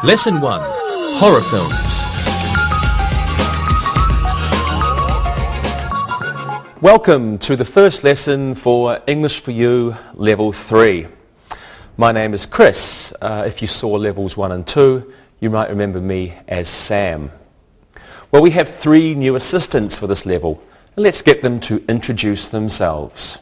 Lesson 1. Horror Films. Welcome to the first lesson for English for You Level 3. My name is Chris. If you saw Levels 1 and 2, you might remember me as Sam. Well, we have 3 new assistants for this level. Let's get them to introduce themselves.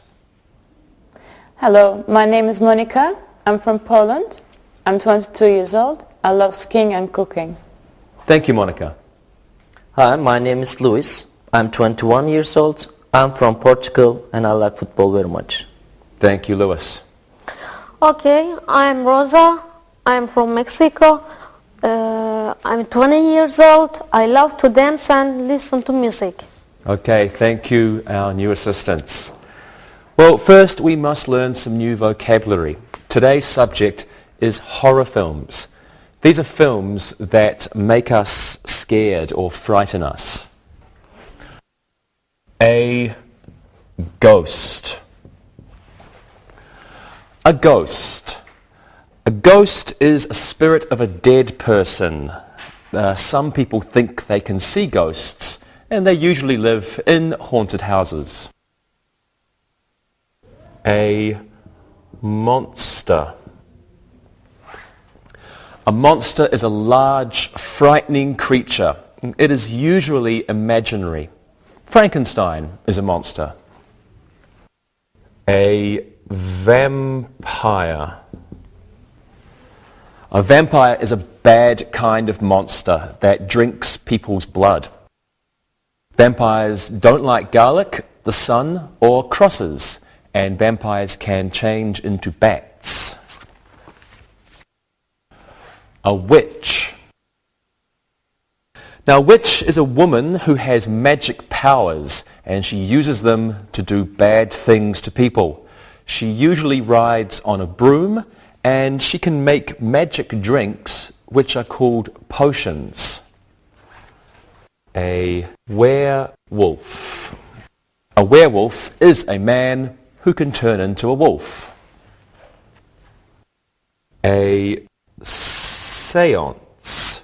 Hello, my name is Monica. I'm from Poland. I'm 22 years old. I love skiing and cooking. Thank you, Monica. Hi, my name is Luis. I'm 21 years old. I'm from Portugal and I like football very much. Thank you, Luis. Okay, I'm Rosa. I'm from Mexico. I'm 20 years old. I love to dance and listen to music. Okay, thank you, our new assistants. Well, first we must learn some new vocabulary. Today's subject is horror films. These are films that make us scared or frighten us. A ghost. A ghost. A ghost is a spirit of a dead person. Some people think they can see ghosts, and they usually live in haunted houses. A monster. A monster is a large, frightening creature. It is usually imaginary. Frankenstein is a monster. A vampire. A vampire is a bad kind of monster that drinks people's blood. Vampires don't like garlic, the sun, or crosses, and vampires can change into bats. A witch. Now, a witch is a woman who has magic powers and she uses them to do bad things to people. She usually rides on a broom and she can make magic drinks which are called potions. A werewolf. A werewolf is a man who can turn into a wolf. A séance.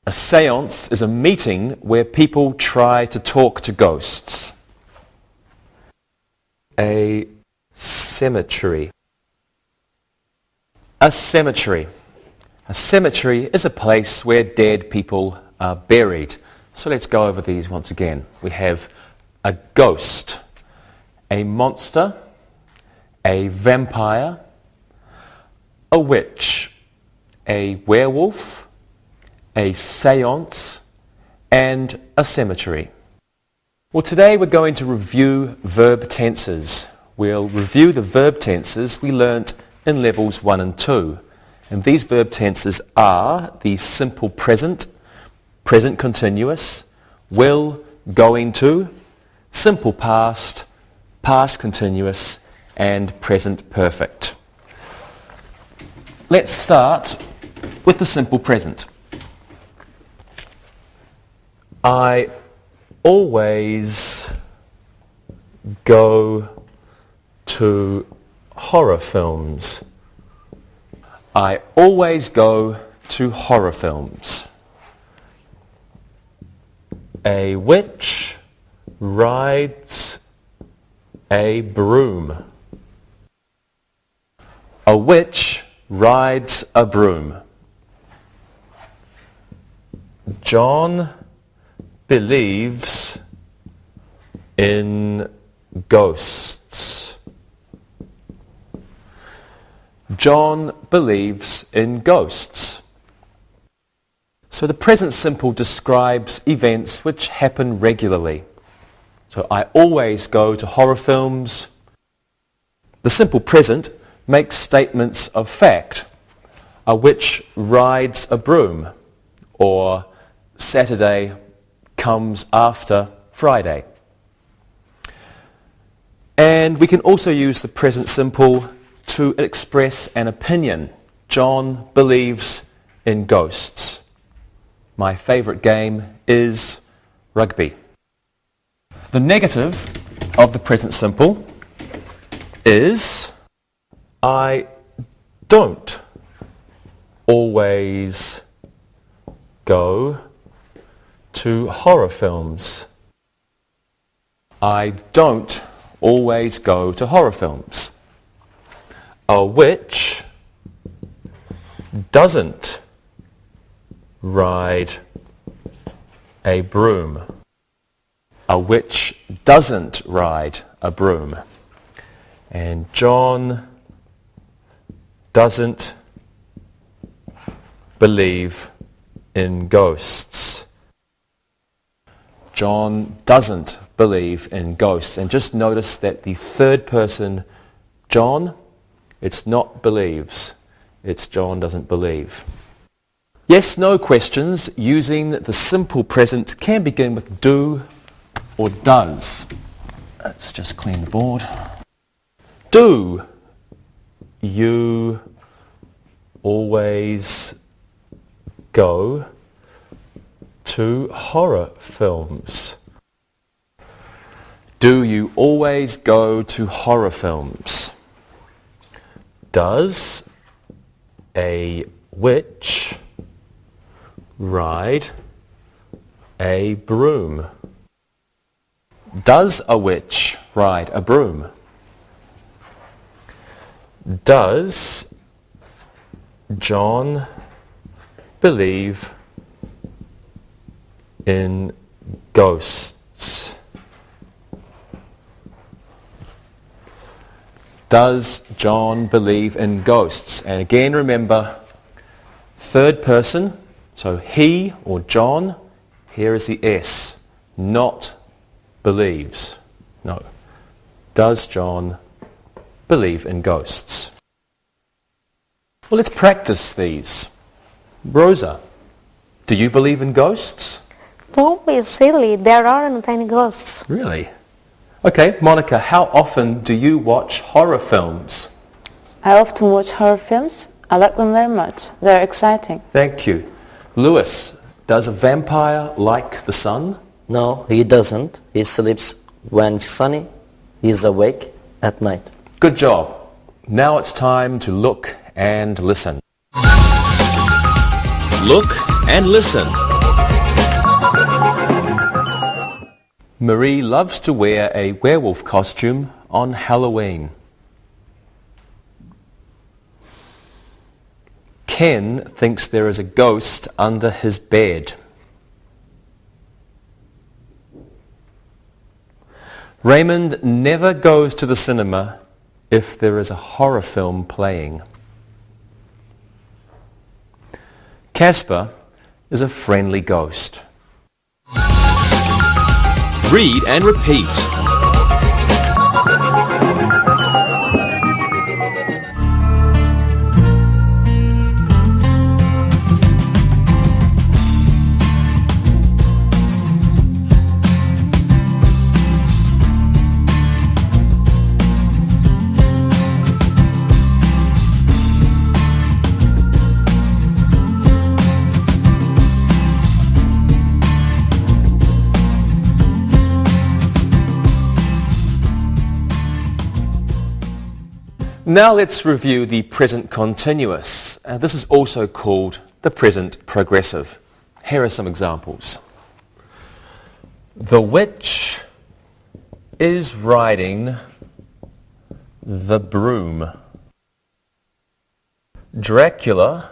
A séance is a meeting where people try to talk to ghosts. A cemetery. A cemetery. A cemetery is a place where dead people are buried. So let's go over these once again. We have a ghost, a monster, a vampire, a witch, a werewolf, a séance, and a cemetery. Well, today we're going to review verb tenses. We'll review the verb tenses we learnt in levels 1 and 2. And these verb tenses are the simple present, present continuous, will, going to, simple past, past continuous, and present perfect. Let's start with the simple present. I always go to horror films. I always go to horror films. A witch rides a broom. A witch rides a broom. John believes in ghosts. John believes in ghosts. So the present simple describes events which happen regularly. So I always go to horror films. The simple present makes statements of fact. A witch rides a broom, or Saturday comes after Friday. And we can also use the present simple to express an opinion. John believes in ghosts. My favourite game is rugby. The negative of the present simple is I don't always go to horror films? I don't always go to horror films. A witch doesn't ride a broom. A witch doesn't ride a broom. And John doesn't believe in ghosts. John doesn't believe in ghosts. And just notice that the third person, John, it's not believes. It's John doesn't believe. Yes, no questions using the simple present can begin with do or does. Let's just clean the board. Do you always go to horror films? Do you always go to horror films? Does a witch ride a broom? Does a witch ride a broom? Does John believe in ghosts? Does John believe in ghosts? And again, remember, third person, so he or John, here is the S, not believes. No. Does John believe in ghosts? Well, let's practice these. Rosa, do you believe in ghosts? Don't be silly, there aren't any ghosts. Really? Okay, Monica, how often do you watch horror films? I often watch horror films. I like them very much. They're exciting. Thank you. Lewis, does a vampire like the sun? No, he doesn't. He sleeps when it's sunny. He is awake at night. Good job. Now it's time to look and listen. Look and listen. Marie loves to wear a werewolf costume on Halloween. Ken thinks there is a ghost under his bed. Raymond never goes to the cinema if there is a horror film playing. Casper is a friendly ghost. Read and repeat. Now let's review the present continuous. This is also called the present progressive. Here are some examples. The witch is riding the broom. Dracula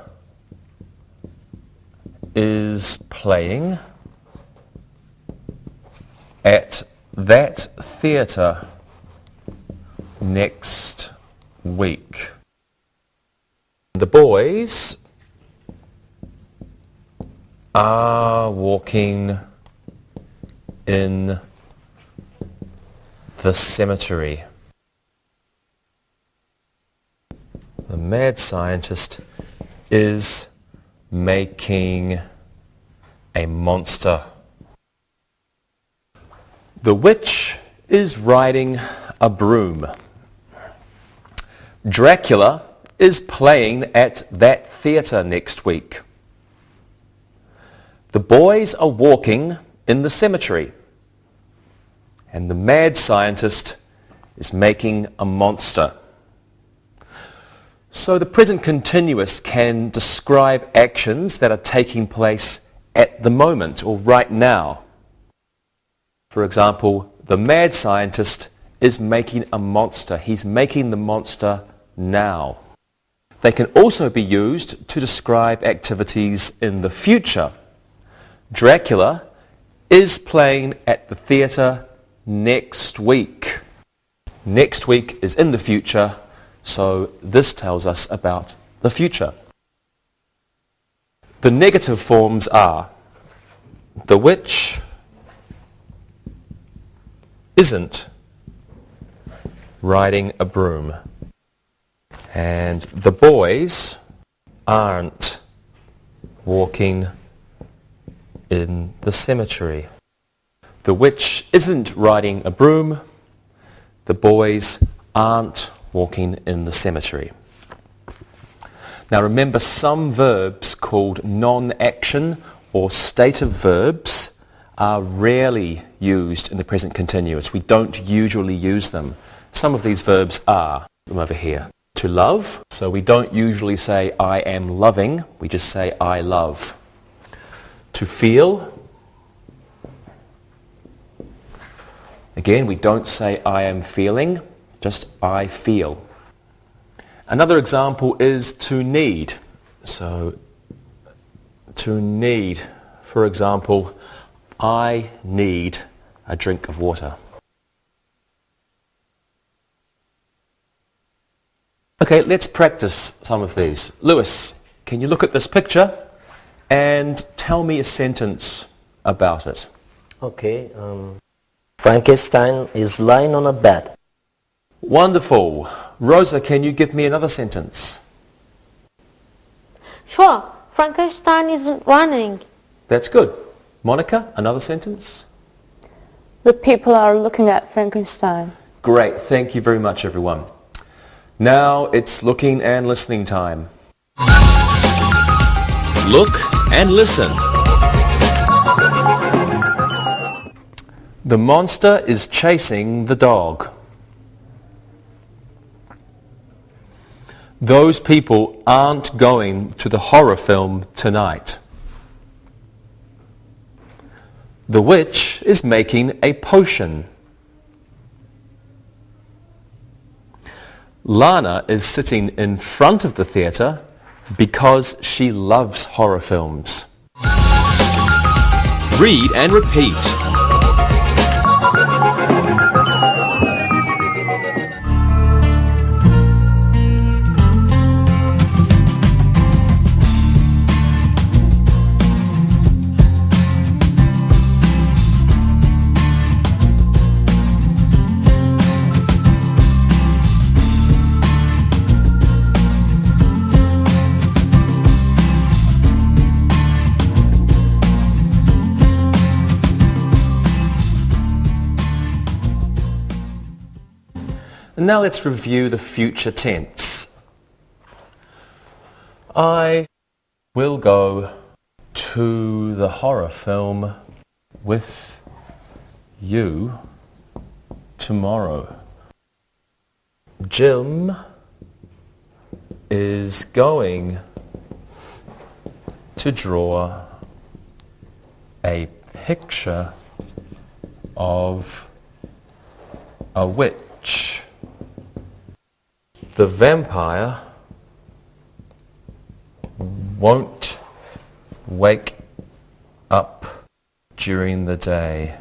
is playing at that theatre next week. The boys are walking in the cemetery. The mad scientist is making a monster. The witch is riding a broom. Dracula is playing at that theatre next week. The boys are walking in the cemetery. And the mad scientist is making a monster. So the present continuous can describe actions that are taking place at the moment or right now. For example, the mad scientist is making a monster. He's making the monster now. They can also be used to describe activities in the future. Dracula is playing at the theatre next week. Next week is in the future, so this tells us about the future. The negative forms are the witch isn't riding a broom, and the boys aren't walking in the cemetery. The witch isn't riding a broom. The boys aren't walking in the cemetery. Now remember, some verbs called non-action or stative verbs are rarely used in the present continuous. We don't usually use them. Some of these verbs are, from over here, to love. So we don't usually say I am loving, we just say I love. To feel. Again, we don't say I am feeling, just I feel. Another example is to need. So to need, for example, I need a drink of water. Okay, let's practice some of these. Lewis, can you look at this picture and tell me a sentence about it? Okay. Frankenstein is lying on a bed. Wonderful. Rosa, can you give me another sentence? Sure, Frankenstein isn't running. That's good. Monica, another sentence? The people are looking at Frankenstein. Great. Thank you very much, everyone. Now it's looking and listening time. Look and listen. The monster is chasing the dog. Those people aren't going to the horror film tonight. The witch is making a potion. Lana is sitting in front of the theatre because she loves horror films. Read and repeat. And now let's review the future tense. I will go to the horror film with you tomorrow. Jim is going to draw a picture of a witch. The vampire won't wake up during the day.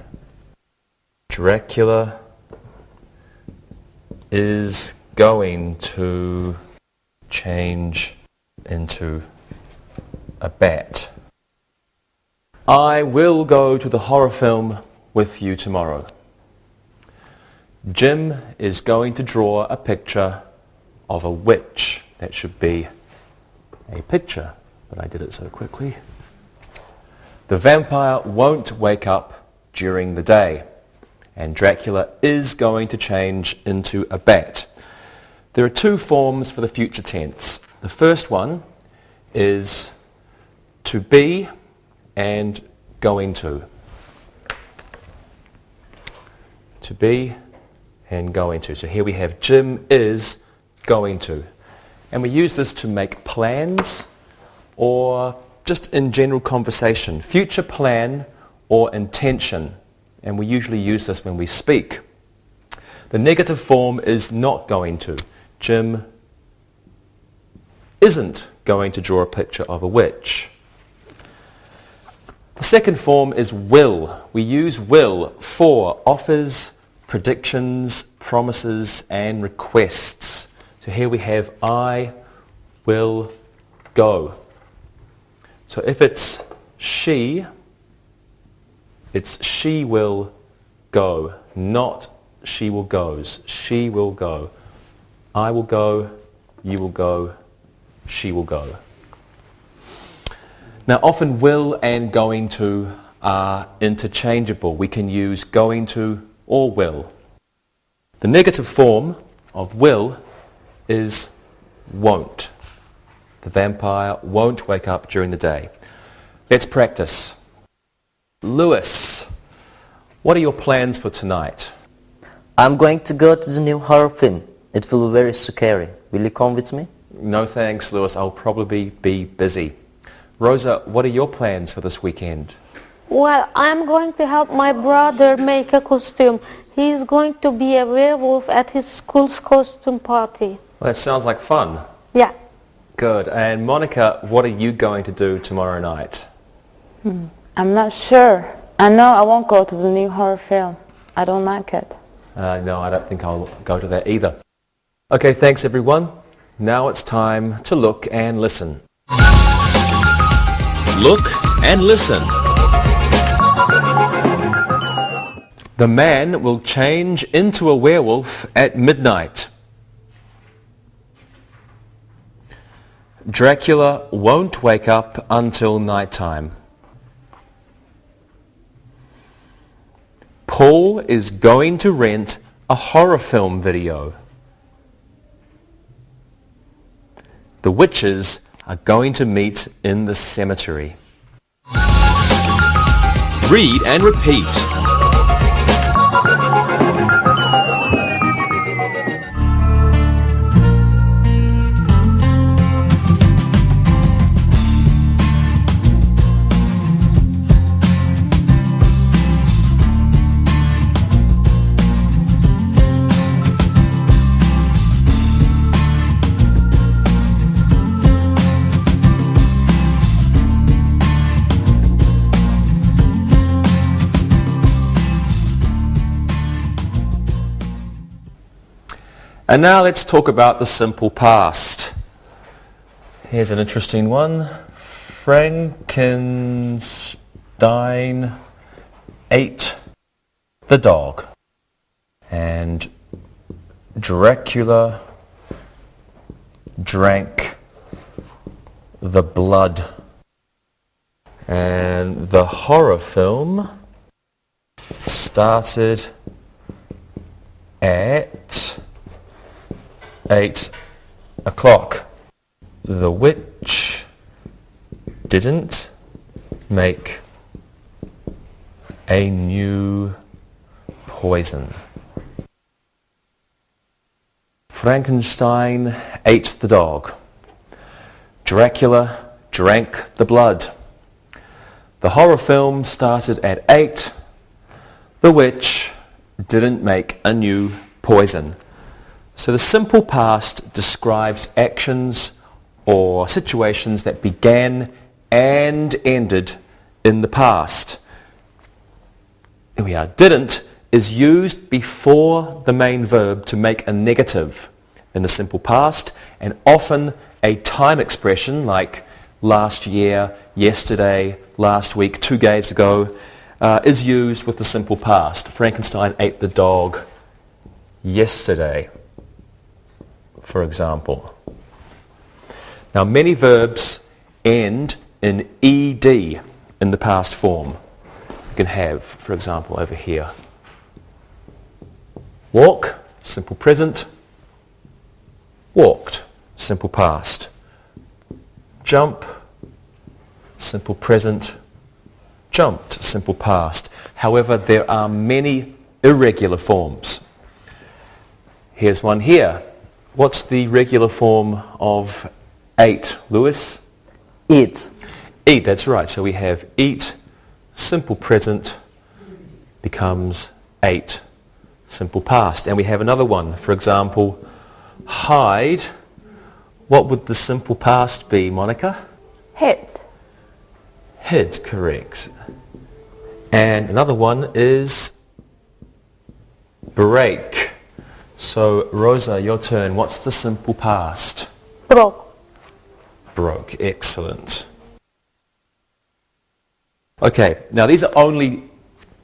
Dracula is going to change into a bat. I will go to the horror film with you tomorrow. Jim is going to draw a picture of a witch. That should be a picture, but I did it so quickly. The vampire won't wake up during the day, and Dracula is going to change into a bat. There are two forms for the future tense. The first one is to be and going to. To be and going to. So here we have Jim is going to. And we use this to make plans or just in general conversation. Future plan or intention. And we usually use this when we speak. The negative form is not going to. Jim isn't going to draw a picture of a witch. The second form is will. We use will for offers, predictions, promises, and requests. So here we have I will go. So if it's she will go, not she will goes. She will go. I will go, you will go, she will go. Now often will and going to are interchangeable. We can use going to or will. The negative form of will is won't. The vampire won't wake up during the day. Let's practice. Lewis, what are your plans for tonight? I'm going to go to the new horror film. It will be very scary. Will you come with me? No thanks, Lewis. I'll probably be busy. Rosa, what are your plans for this weekend? Well, I'm going to help my brother make a costume. He's going to be a werewolf at his school's costume party. Well, that sounds like fun. Yeah. Good. And Monica, what are you going to do tomorrow night? I'm not sure. I know I won't go to the new horror film. I don't like it. No, I don't think I'll go to that either. Okay, thanks everyone. Now it's time to look and listen. Look and listen. The man will change into a werewolf at midnight. Dracula won't wake up until nighttime. Paul is going to rent a horror film video. The witches are going to meet in the cemetery. Read and repeat. And now let's talk about the simple past. Here's an interesting one. Frankenstein ate the dog. And Dracula drank the blood. And the horror film started at 8 o'clock. The witch didn't make a new poison. Frankenstein ate the dog. Dracula drank the blood. The horror film started at 8. The witch didn't make a new poison. So the simple past describes actions or situations that began and ended in the past. Here we are. Didn't is used before the main verb to make a negative in the simple past, and often a time expression like last year, yesterday, last week, 2 days ago is used with the simple past. Frankenstein ate the dog yesterday, for example. Now many verbs end in ed in the past form. You can have, for example, over here. Walk, simple present. Walked, simple past. Jump, simple present. Jumped, simple past. However, there are many irregular forms. Here's one here. What's the regular form of ate, Lewis? Eat. Eat, that's right. So we have eat, simple present, becomes ate, simple past. And we have another one. For example, hide. What would the simple past be, Monica? Hid. Hid, correct. And another one is break. So, Rosa, your turn. What's the simple past? Broke. Broke. Excellent. Okay, now these are only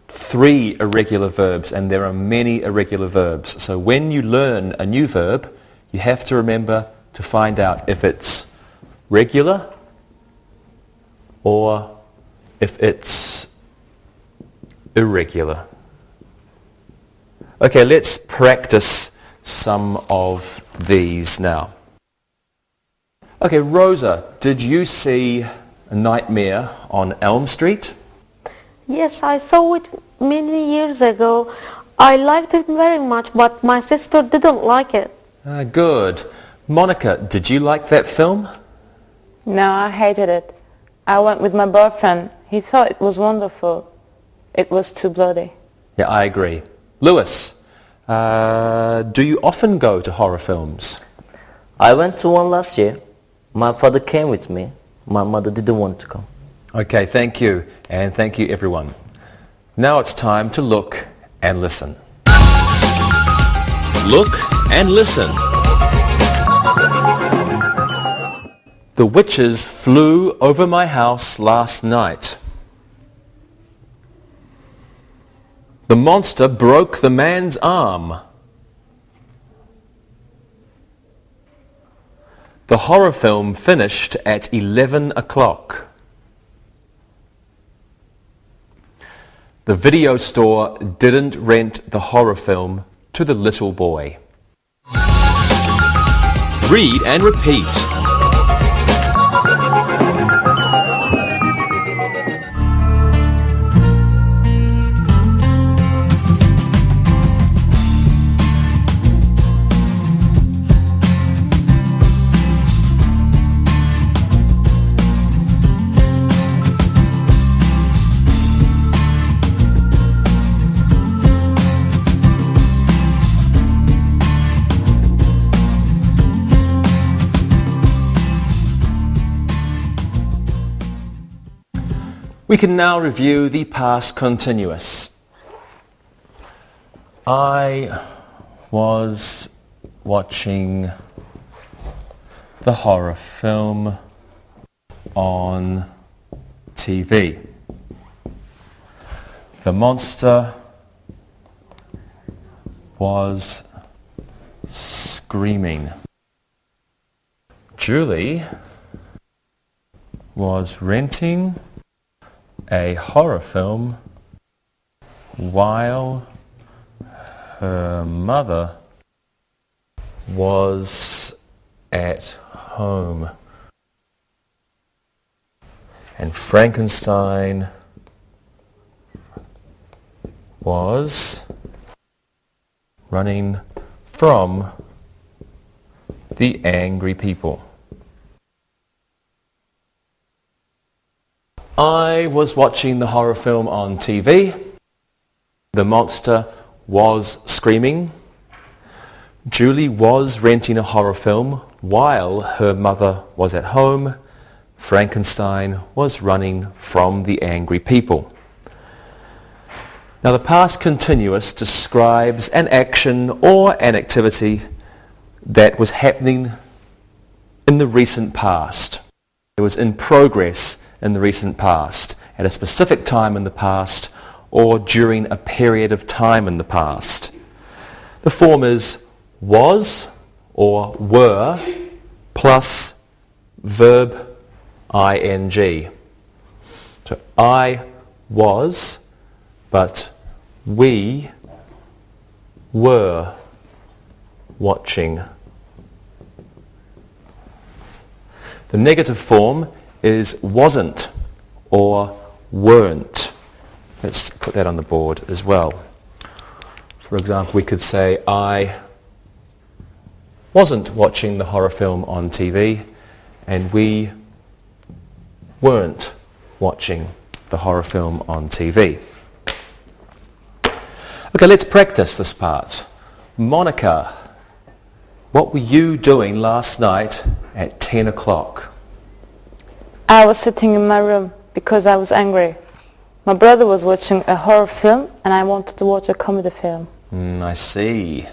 3 irregular verbs, and there are many irregular verbs. So when you learn a new verb, you have to remember to find out if it's regular or if it's irregular. Okay, let's practice some of these now. Okay, Rosa, did you see A Nightmare on Elm Street? Yes, I saw it many years ago. I liked it very much, but my sister didn't like it. Good. Monica, did you like that film? No, I hated it. I went with my boyfriend. He thought it was wonderful. It was too bloody. Yeah, I agree. Lewis, do you often go to horror films? I went to one last year. My father came with me. My mother didn't want to come. Okay, thank you. And thank you, everyone. Now it's time to look and listen. Look and listen. The witches flew over my house last night. The monster broke the man's arm. The horror film finished at 11 o'clock. The video store didn't rent the horror film to the little boy. Read and repeat. We can now review the past continuous. I was watching the horror film on TV. The monster was screaming. Julie was renting a horror film while her mother was at home. And Frankenstein was running from the angry people. I was watching the horror film on TV. The monster was screaming. Julie was renting a horror film while her mother was at home. Frankenstein was running from the angry people. Now the past continuous describes an action or an activity that was happening in the recent past. It was in progress in the recent past, at a specific time in the past, or during a period of time in the past. The form is was or were plus verb ing. So I was, but we were watching. The negative form is wasn't or weren't. Let's put that on the board as well. For example, we could say I wasn't watching the horror film on TV, and we weren't watching the horror film on TV. Okay, let's practice this part. Monica, what were you doing last night at 10 o'clock? I was sitting in my room because I was angry. My brother was watching a horror film and I wanted to watch a comedy film. I see.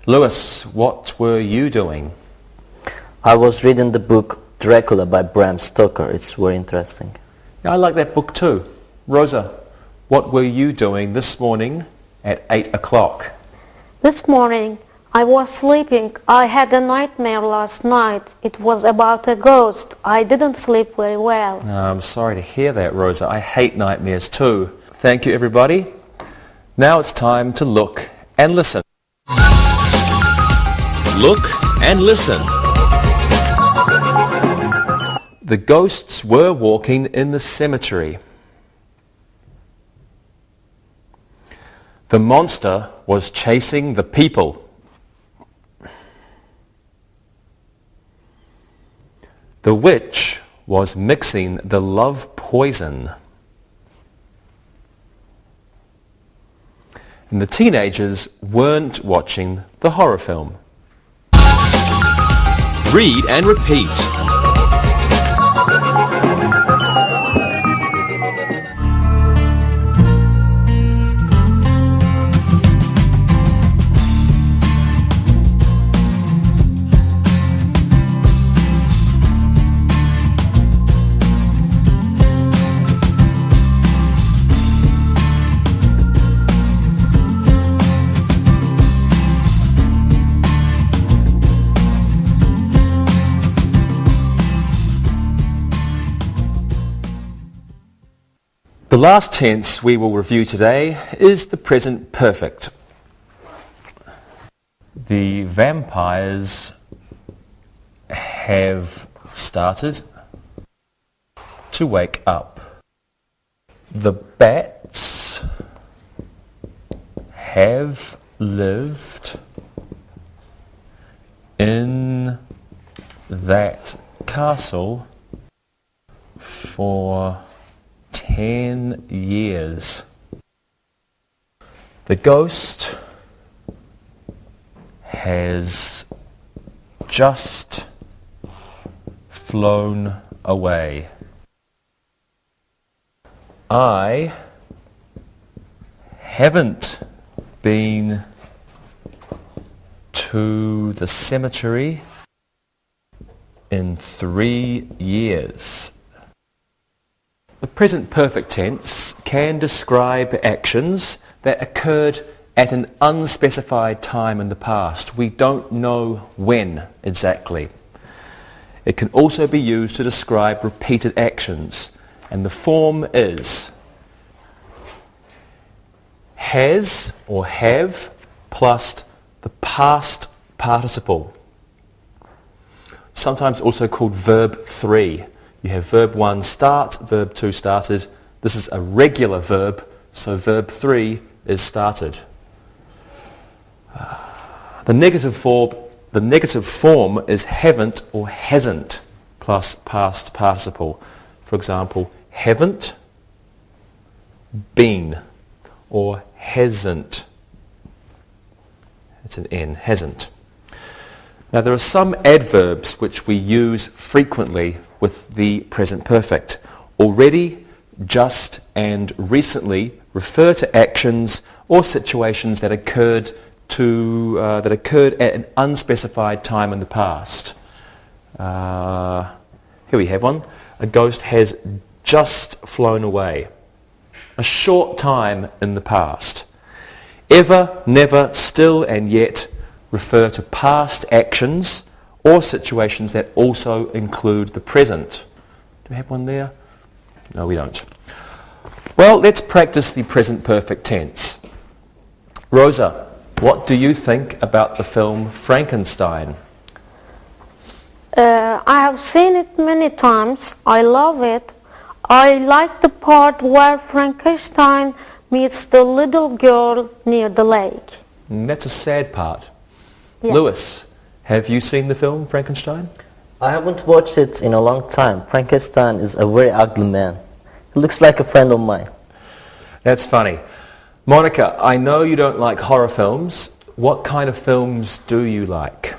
Lewis, what were you doing? I was reading the book Dracula by Bram Stoker. It's very interesting. Yeah, I like that book too. Rosa, what were you doing this morning at 8 o'clock? This morning I was sleeping. I had a nightmare last night. It was about a ghost. I didn't sleep very well. I'm sorry to hear that, Rosa. I hate nightmares too. Thank you, everybody. Now it's time to look and listen. Look and listen. The ghosts were walking in the cemetery. The monster was chasing the people. The witch was mixing the love poison. And the teenagers weren't watching the horror film. Read and repeat. The last tense we will review today is the present perfect. The vampires have started to wake up. The bats have lived in that castle for 10 years. The ghost has just flown away. I haven't been to the cemetery in 3 years. The present perfect tense can describe actions that occurred at an unspecified time in the past. We don't know when exactly. It can also be used to describe repeated actions, and the form is has or have plus the past participle. Sometimes also called verb 3. You have verb 1 start, verb 2 started. This is a regular verb, so verb 3 is started. The negative form is haven't or hasn't plus past participle. For example, haven't been or hasn't. It's an N, hasn't. Now there are some adverbs which we use frequently with the present perfect. Already, just, and recently refer to actions or situations that occurred at an unspecified time in the past. Here we have one. A ghost has just flown away. A short time in the past. Ever, never, still, and yet refer to past actions or situations that also include the present. Do we have one there? No, we don't. Well, let's practice the present perfect tense. Rosa, what do you think about the film Frankenstein? I have seen it many times. I love it. I like the part where Frankenstein meets the little girl near the lake. That's a sad part. Yeah. Lewis, Have you seen the film Frankenstein? I haven't watched it in a long time. Frankenstein is a very ugly man. He looks like a friend of mine. That's funny. Monica, I know you don't like horror films. What kind of films do you like?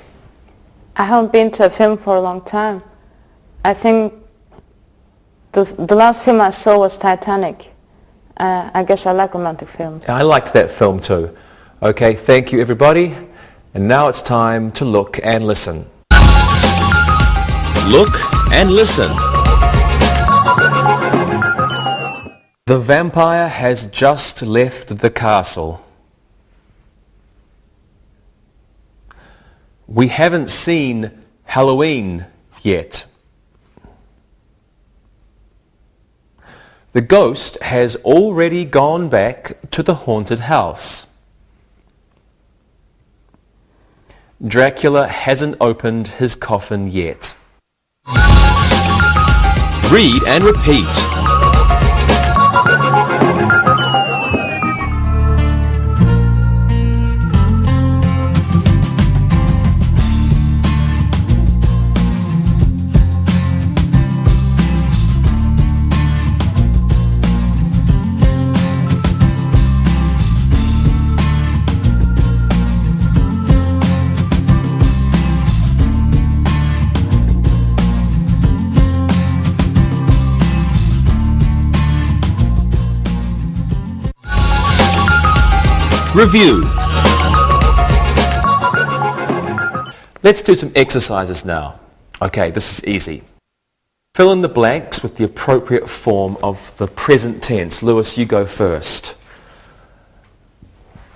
I haven't been to a film for a long time. I think the last film I saw was Titanic. I guess I like romantic films. I liked that film too. Okay, thank you everybody. And now it's time to look and listen. Look and listen. The vampire has just left the castle. We haven't seen Halloween yet. The ghost has already gone back to the haunted house. Dracula hasn't opened his coffin yet. Read and repeat. Review. Let's do some exercises now. Okay, this is easy. Fill in the blanks with the appropriate form of the present tense. Lewis, you go first.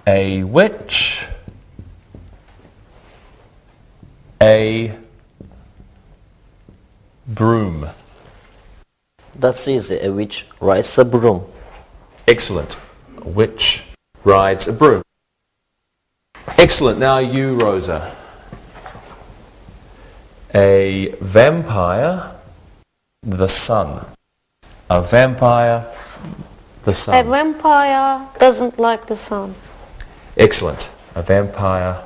A witch. A broom. That's easy. A witch rides a broom. Excellent. A witch rides a broom. Excellent. Now you, Rosa. A vampire, the sun. A vampire, the sun. A vampire doesn't like the sun. Excellent. A vampire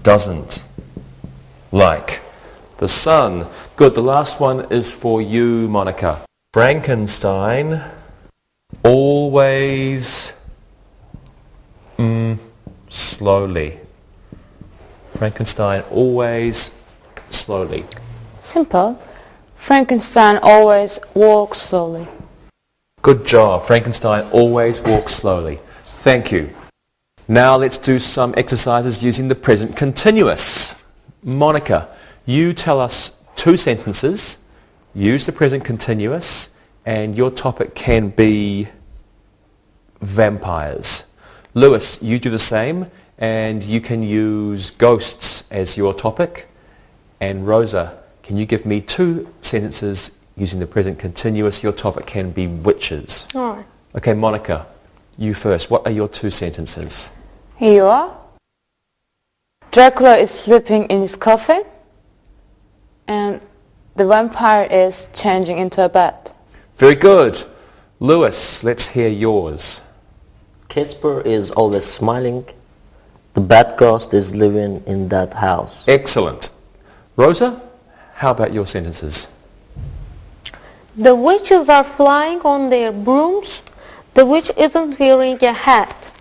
doesn't like the sun. Good. The last one is for you, Monica. Frankenstein always slowly. Frankenstein always slowly. Simple. Frankenstein always walks slowly. Good job. Frankenstein always walks slowly. Thank you. Now let's do some exercises using the present continuous. Monica, you tell us 2 sentences. Use the present continuous and your topic can be vampires. Lewis, you do the same and you can use ghosts as your topic. And Rosa, can you give me 2 sentences using the present continuous? Your topic can be witches. All right. Okay, Monica, you first. What are your 2 sentences? Here you are. Dracula is sleeping in his coffin and the vampire is changing into a bat. Very good. Lewis, let's hear yours. Casper is always smiling. The bad ghost is living in that house. Excellent. Rosa, how about your sentences? The witches are flying on their brooms. The witch isn't wearing a hat.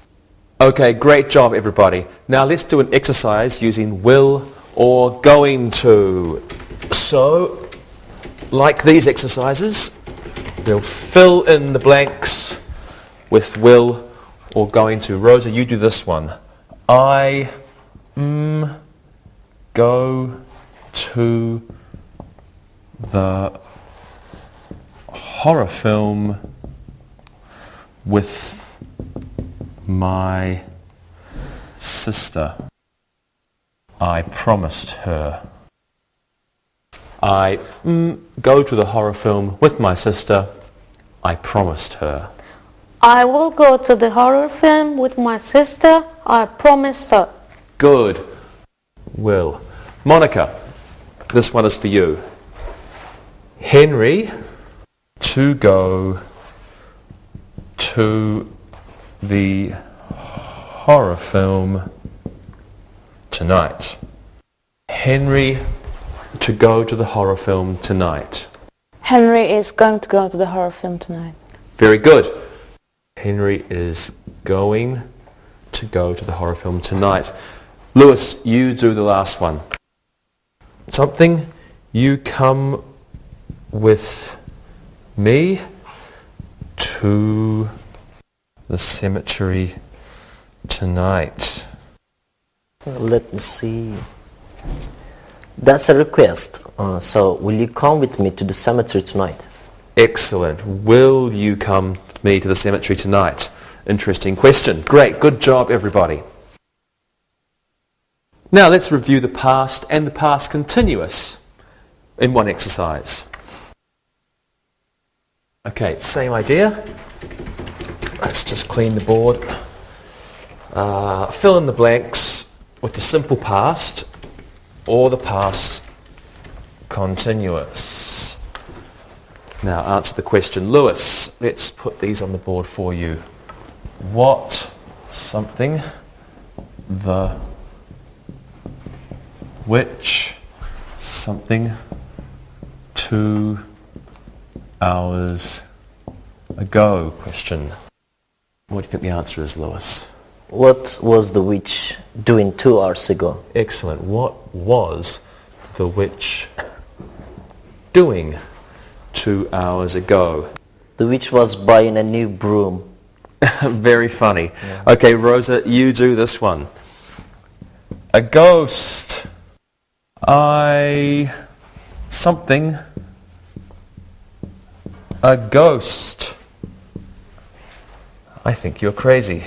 Okay, great job everybody. Now let's do an exercise using will or going to. So, like these exercises, we'll fill in the blanks with will or going to. Rosa, you do this one. I go to the horror film with my sister. I promised her. I go to the horror film with my sister. I promised her. I will go to the horror film with my sister. I promised her. Good. Will. Monica, this one is for you. Henry to go to the horror film tonight. Henry to go to the horror film tonight. Henry is going to go to the horror film tonight. Very good. Henry is going to go to the horror film tonight. Lewis, you do the last one. Something, you come with me to the cemetery tonight. Let me see. That's a request. So, will you come with me to the cemetery tonight? Excellent. Will you come with me to the cemetery tonight? Interesting question. Great. Good job, everybody. Now let's review the past and the past continuous in one exercise. Okay, same idea. Let's just clean the board. Fill in the blanks with the simple past or the past continuous. Now answer the question. Lewis, let's put these on the board for you. What, something, the, which, something, 2 hours ago, question. What do you think the answer is, Lewis? What was the witch doing 2 hours ago? Excellent. What was the witch doing 2 hours ago? The witch was buying a new broom. Very funny. Yeah. Okay, Rosa, you do this one. A ghost. Something. A ghost. I think you're crazy.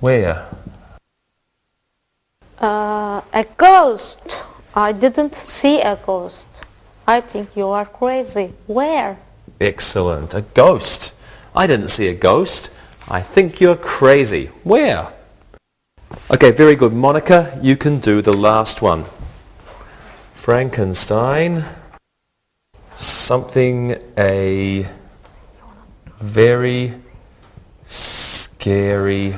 Where? A ghost. I didn't see a ghost. I think you are crazy. Where? Excellent. A ghost. I didn't see a ghost. I think you're crazy. Where? Okay, very good. Monica, you can do the last one. Frankenstein. Something, a very scary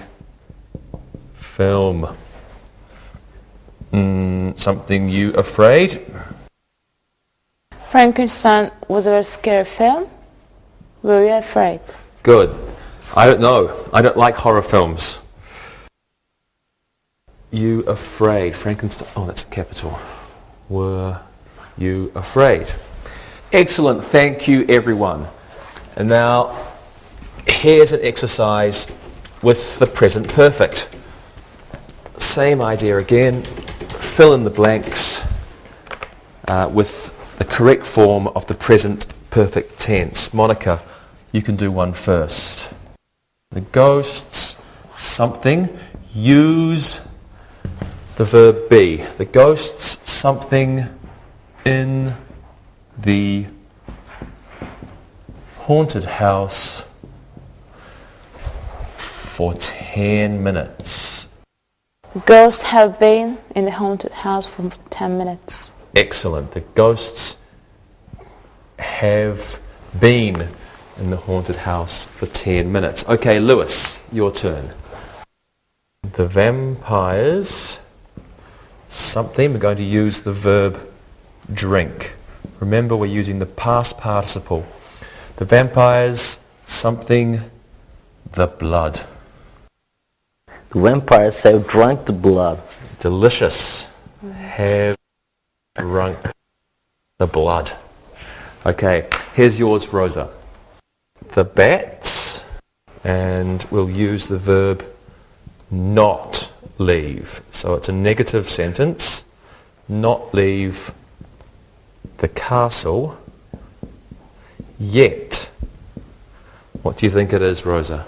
film. Something you afraid? Frankenstein was a very scary film. Were you afraid? Good. I don't know. I don't like horror films. You afraid? Frankenstein. Oh, that's a capital. Were you afraid? Excellent. Thank you, everyone. And now, here's an exercise with the present perfect. Same idea again. Fill in the blanks with the correct form of the present perfect tense. Monica, you can do one first. The ghosts, something, use the verb be. The ghosts, something, in the haunted house for 10 minutes. Ghosts have been in the haunted house for 10 minutes. Excellent. The ghosts have been in the haunted house for 10 minutes. Okay, Lewis, your turn. The vampires, something, we're going to use the verb drink. Remember, we're using the past participle. The vampires, something, the blood. The vampires have drunk the blood. Delicious. Have drunk the blood. Okay, here's yours, Rosa. The bats, and we'll use the verb not leave. So it's a negative sentence. Not leave the castle yet. What do you think it is, Rosa?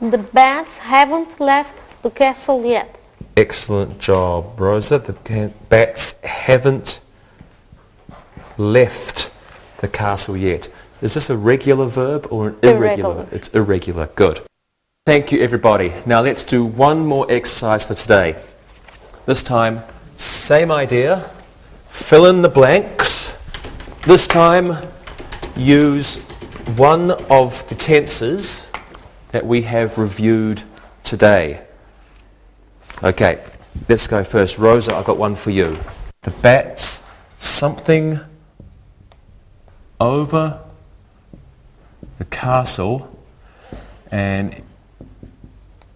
The bats haven't left the castle yet. Excellent job, Rosa. The bats haven't left the castle yet. Is this a regular verb or an irregular? Irregular. It's irregular. Good. Thank you, everybody. Now let's do one more exercise for today. This time, same idea. Fill in the blanks. This time, use one of the tenses that we have reviewed today. Okay, Let's go first. Rosa, I've got one for you. The bats, something over the castle, and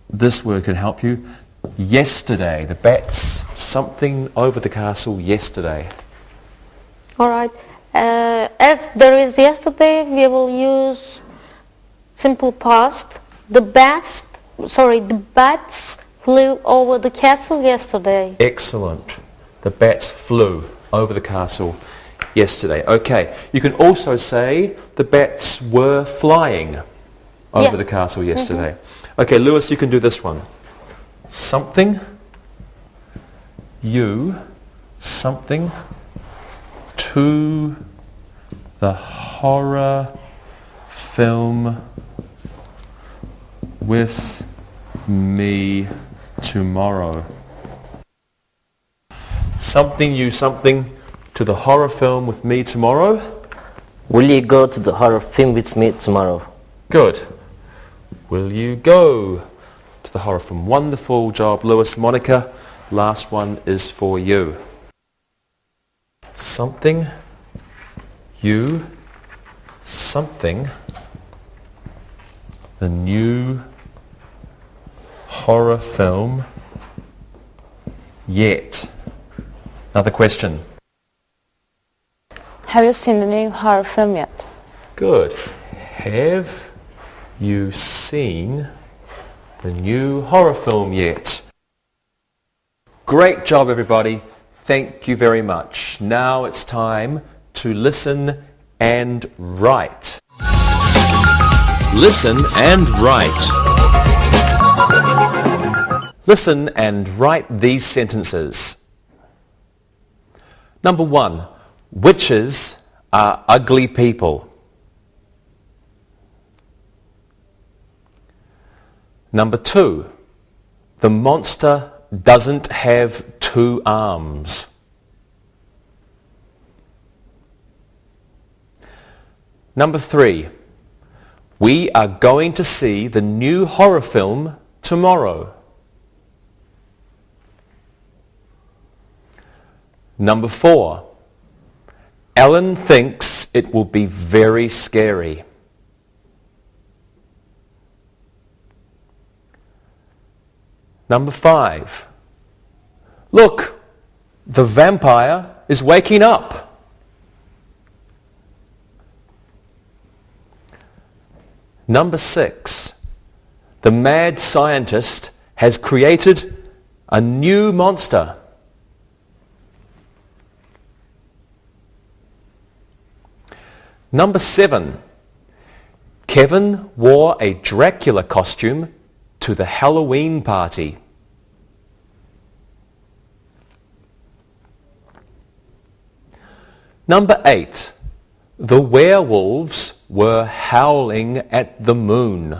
this word can help you. Yesterday. The bats, something over the castle yesterday. All right. As there is yesterday, we will use simple past. The bats flew over the castle yesterday. Excellent. The bats flew over the castle yesterday. Okay. You can also say the bats were flying over the castle yesterday. Okay, Lewis, you can do this one. Something, something to the horror film with me tomorrow. Something to the horror film with me tomorrow. Will you go to the horror film with me tomorrow? Good. Will you go to the horror film? Wonderful job, Lewis. Monica, last one is for you. Something, the new horror film yet. Another question. Have you seen the new horror film yet? Good. Have you seen the new horror film yet? Great job, everybody. Thank you very much. Now it's time to listen and write. Listen and write. Listen and write these sentences. Number 1. Witches are ugly people. Number 2. The monster doesn't have 2 arms. Number 3. We are going to see the new horror film tomorrow. Number 4. Ellen thinks it will be very scary. Number 5. Look, the vampire is waking up. Number 6. The mad scientist has created a new monster. Number 7. Kevin wore a Dracula costume to the Halloween party. Number 8. The werewolves were howling at the moon.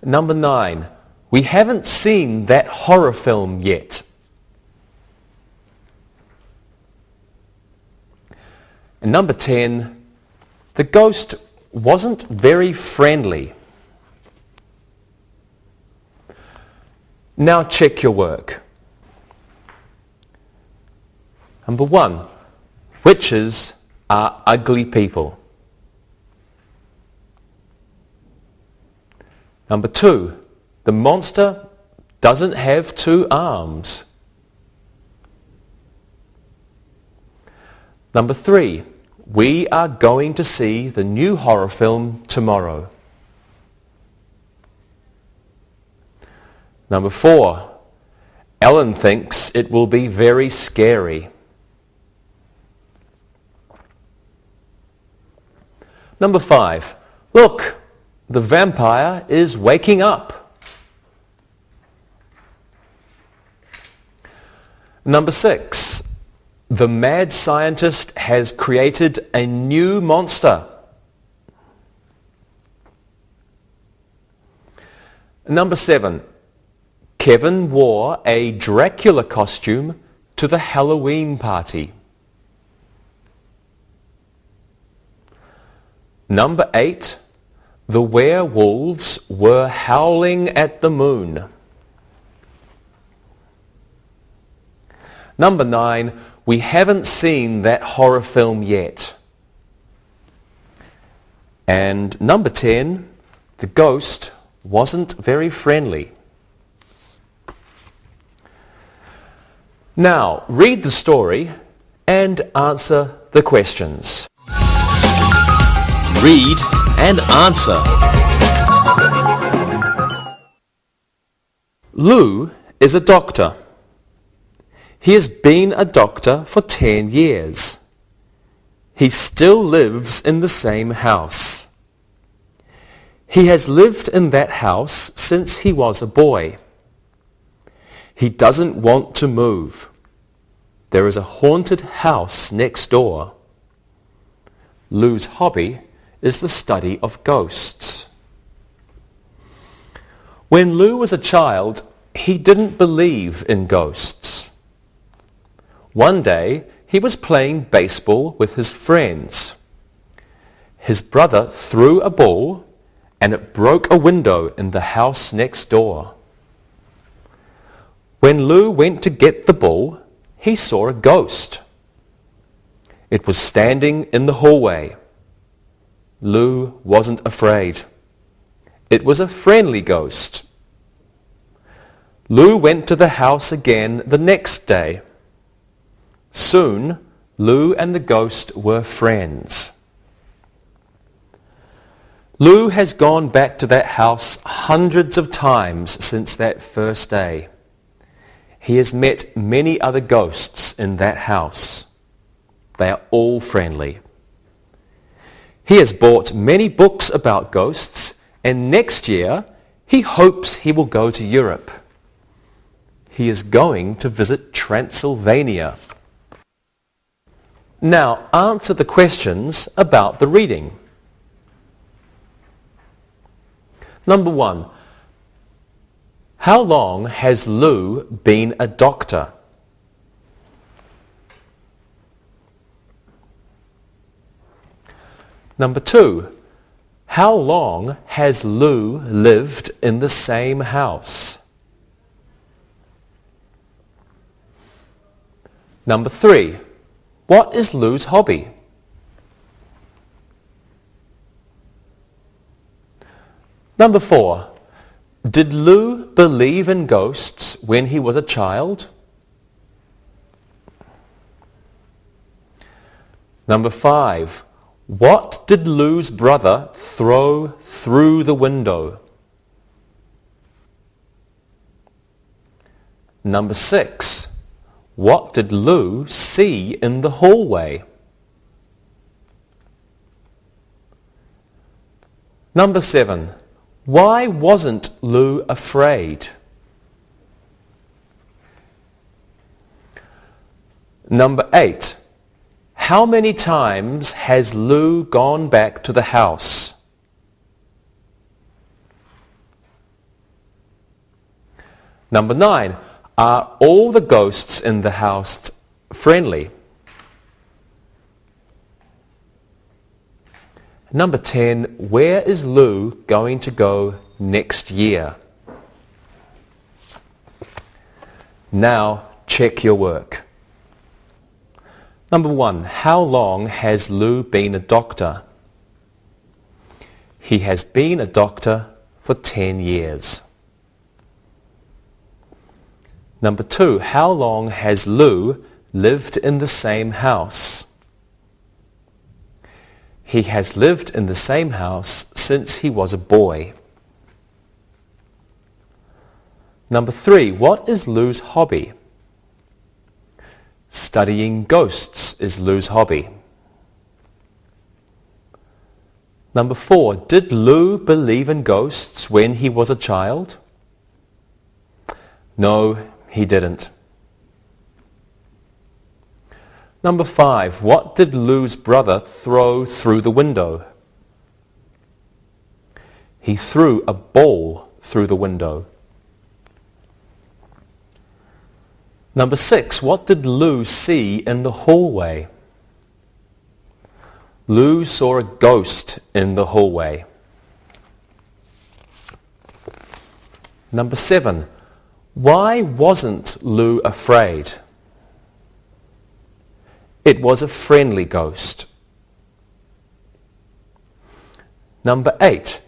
Number 9. We haven't seen that horror film yet. And number 10. The ghost wasn't very friendly. Now check your work. Number 1. Witches are ugly people. Number 2. The monster doesn't have 2 arms. Number 3. We are going to see the new horror film tomorrow. Number 4. Ellen thinks it will be very scary. Number 5. Look, the vampire is waking up. Number 6. The mad scientist has created a new monster. Number 7. Kevin wore a Dracula costume to the Halloween party. Number 8. The werewolves were howling at the moon. Number 9, we haven't seen that horror film yet. And number 10, the ghost wasn't very friendly. Now, read the story and answer the questions. Read and answer. Lou is a doctor. He has been a doctor for 10 years. He still lives in the same house. He has lived in that house since he was a boy. He doesn't want to move. There is a haunted house next door. Lou's hobby is the study of ghosts. When Lou was a child, he didn't believe in ghosts. One day, he was playing baseball with his friends. His brother threw a ball and it broke a window in the house next door. When Lou went to get the ball, he saw a ghost. It was standing in the hallway. Lou wasn't afraid. It was a friendly ghost. Lou went to the house again the next day. Soon, Lou and the ghost were friends. Lou has gone back to that house hundreds of times since that first day. He has met many other ghosts in that house. They are all friendly. He has bought many books about ghosts, and next year he hopes he will go to Europe. He is going to visit Transylvania. Now answer the questions about the reading. Number 1. How long has Lou been a doctor? Number 2. How long has Lou lived in the same house? Number 3. What is Lou's hobby? Number 4. Did Lou believe in ghosts when he was a child? Number 5. What did Lou's brother throw through the window? Number 6. What did Lou see in the hallway? Number 7. Why wasn't Lou afraid? Number 8. How many times has Lou gone back to the house? Number 9. Are all the ghosts in the house friendly? Number 10. Where is Lou going to go next year? Now check your work. Number 1. How long has Lou been a doctor? He has been a doctor for 10 years. Number 2. How long has Lou lived in the same house? He has lived in the same house since he was a boy. Number 3. What is Lou's hobby? Studying ghosts is Lou's hobby. Number 4. Did Lou believe in ghosts when he was a child? No, he didn't. Number 5. What did Lou's brother throw through the window? He threw a ball through the window. Number 6. What did Lou see in the hallway? Lou saw a ghost in the hallway. Number 7. Why wasn't Lou afraid? It was a friendly ghost. Number 8.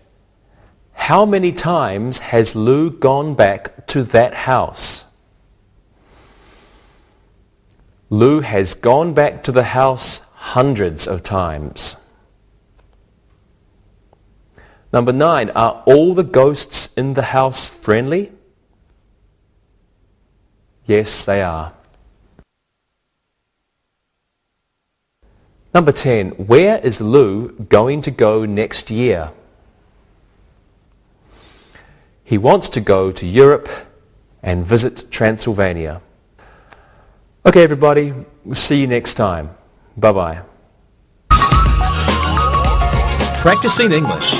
How many times has Lou gone back to that house? Lou has gone back to the house hundreds of times. Number 9. Are all the ghosts in the house friendly? Yes, they are. Number 10. Where is Lou going to go next year? He wants to go to Europe and visit Transylvania. Okay, everybody, we'll see you next time. Bye-bye. Practicing English.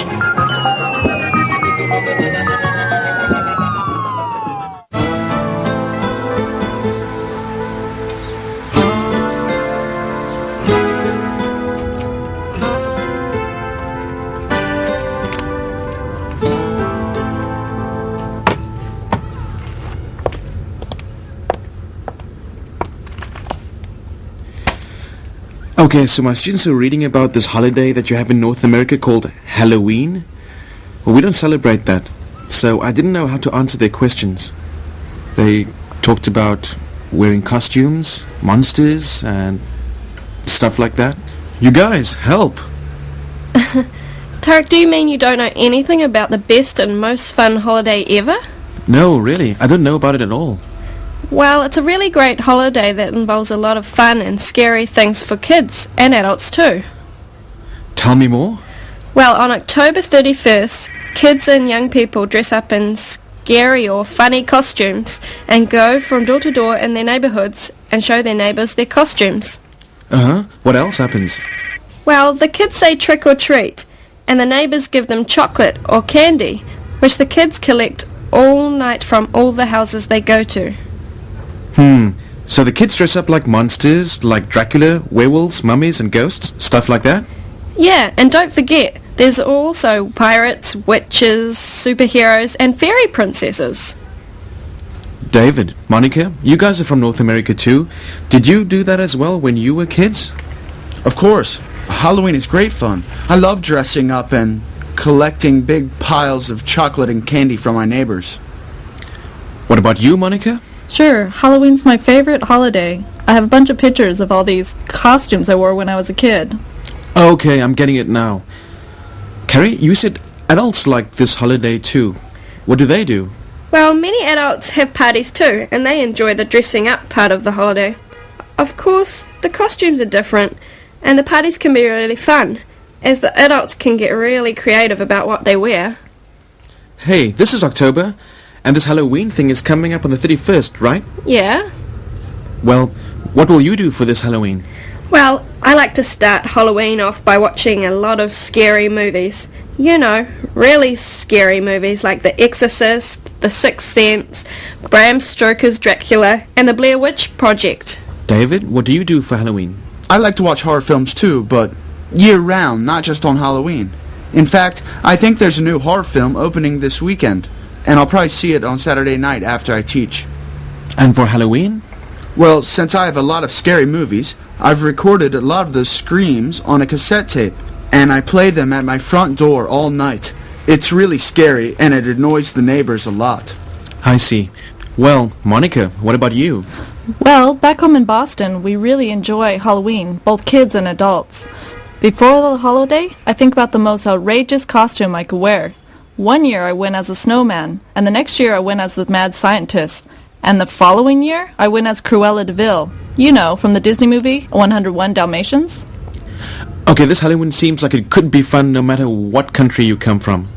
Okay, so my students are reading about this holiday that you have in North America called Halloween. Well, we don't celebrate that, so I didn't know how to answer their questions. They talked about wearing costumes, monsters, and stuff like that. You guys, help! Tarek, do you mean you don't know anything about the best and most fun holiday ever? No, really, I don't know about it at all. Well, it's a really great holiday that involves a lot of fun and scary things for kids and adults too. Tell me more. Well, on October 31st, kids and young people dress up in scary or funny costumes and go from door to door in their neighbourhoods and show their neighbours their costumes. Uh-huh. What else happens? Well, the kids say trick or treat, and the neighbours give them chocolate or candy, which the kids collect all night from all the houses they go to. So the kids dress up like monsters, like Dracula, werewolves, mummies and ghosts, stuff like that? Yeah, and don't forget, there's also pirates, witches, superheroes, and fairy princesses. David, Monica, you guys are from North America too. Did you do that as well when you were kids? Of course. Halloween is great fun. I love dressing up and collecting big piles of chocolate and candy from my neighbors. What about you, Monica? Sure, Halloween's my favorite holiday. I have a bunch of pictures of all these costumes I wore when I was a kid. Okay, I'm getting it now. Carrie, you said adults like this holiday too. What do they do? Well, many adults have parties too, and they enjoy the dressing up part of the holiday. Of course, the costumes are different, and the parties can be really fun, as the adults can get really creative about what they wear. Hey, this is October, and this Halloween thing is coming up on the 31st, right? Yeah. Well, what will you do for this Halloween? Well, I like to start Halloween off by watching a lot of scary movies. You know, really scary movies like The Exorcist, The Sixth Sense, Bram Stoker's Dracula, and The Blair Witch Project. David, what do you do for Halloween? I like to watch horror films too, but year-round, not just on Halloween. In fact, I think there's a new horror film opening this weekend, and I'll probably see it on Saturday night after I teach. And for Halloween? Well, since I have a lot of scary movies, I've recorded a lot of those screams on a cassette tape, and I play them at my front door all night. It's really scary, and it annoys the neighbors a lot. I see. Well, Monica, what about you? Well, back home in Boston, we really enjoy Halloween, both kids and adults. Before the holiday, I think about the most outrageous costume I could wear. One year I went as a snowman, and the next year I went as the mad scientist. And the following year, I went as Cruella de Vil. You know, from the Disney movie, 101 Dalmatians. Okay, this Halloween seems like it could be fun no matter what country you come from.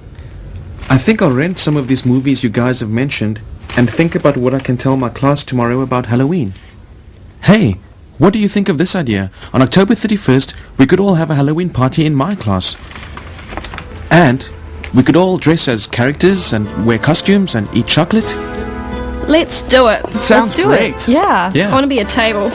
I think I'll rent some of these movies you guys have mentioned and think about what I can tell my class tomorrow about Halloween. Hey, what do you think of this idea? On October 31st, we could all have a Halloween party in my class. And we could all dress as characters and wear costumes and eat chocolate. Let's do it. Sounds Let's do great. it. Yeah. I want to be a table.